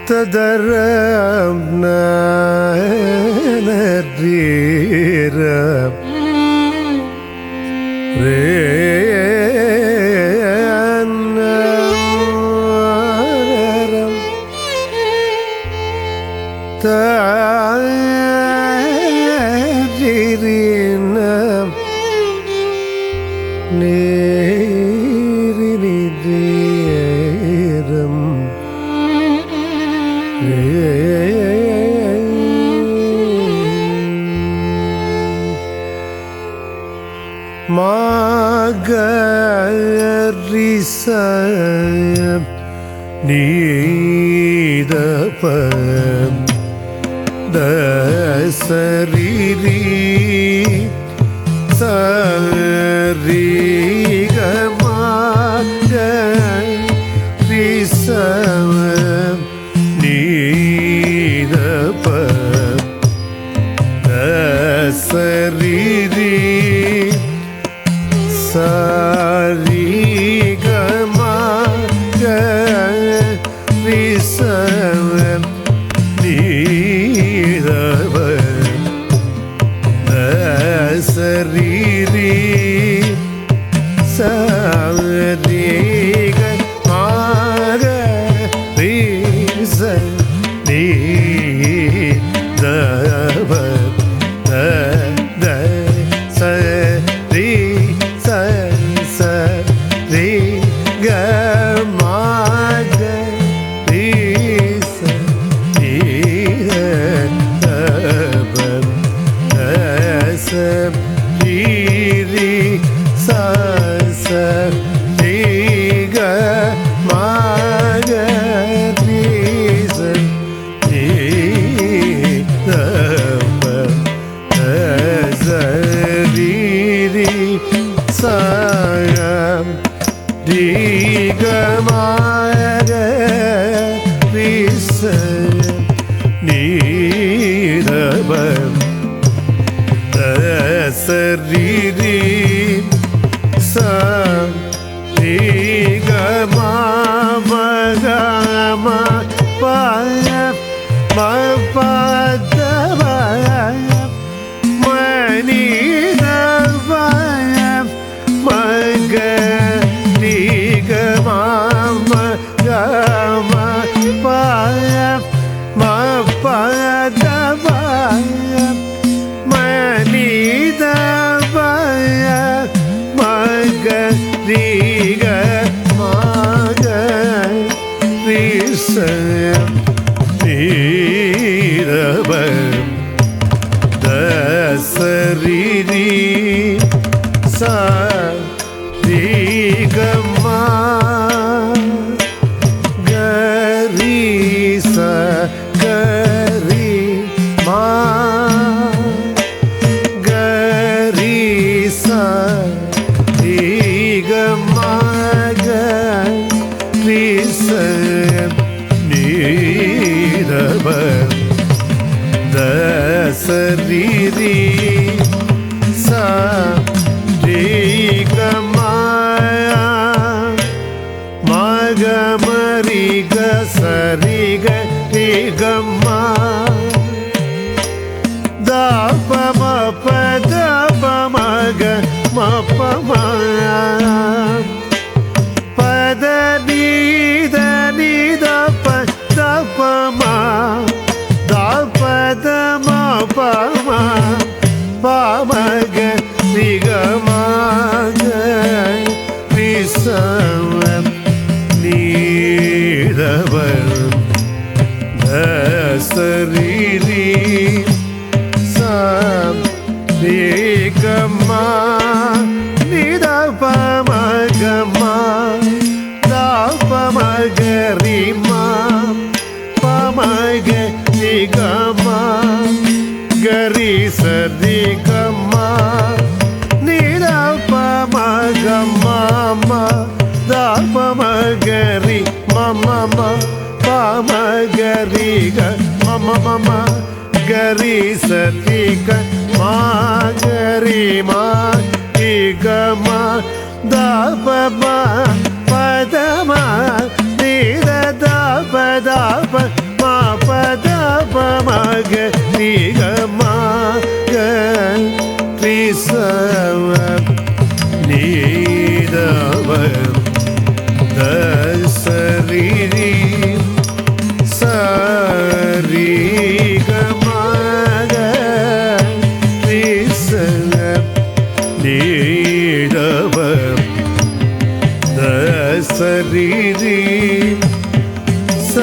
ததரம் நரீரம் ரேநரம் தரிரினம் நேரினிதேரம் மாகரிசம் நீதபம் தசரிரி சரிகமாகரிசம் நீதபம் தசரிரி சரிகமாகரிசம் நீதபம் தசரிரி சரிகமாகரிசம் நீதபம் சரி சரி கமாகரிசம் நீதபம் தசரிரி சரிகமாகரிசம் நீதபம் தசரிரி சரிகமாகரிசம் நீதபம் தசரிரி சரிகமாகம பாய மபதவய மனிதவய மகரிகம கம பாய மபதவய மனிதவய மகரிகமகரிசம் நீதபம் தசரிரி சரிகமா கரிச கரிமா கரிச சரிகமாகரிசம் நீதபம் தசரிரி சரிகமா மகமரிக சரிக ரிகமா தபமபதபமக மபமா பத நீத நீதப தபமா தபதமபமா பமக ரிகமகரிசம் நீதபம் தசரிரி சரிகமா நிதபமகமா தபமகரிமா பமகரிகமா கரிசரிகமா நிதபமகமா தபமகரி மம பமகரிக மம கரிசரிக மாகரிமா ரிகமா தபமா பதமா நித தப ಸರಿ ರಿ ಸ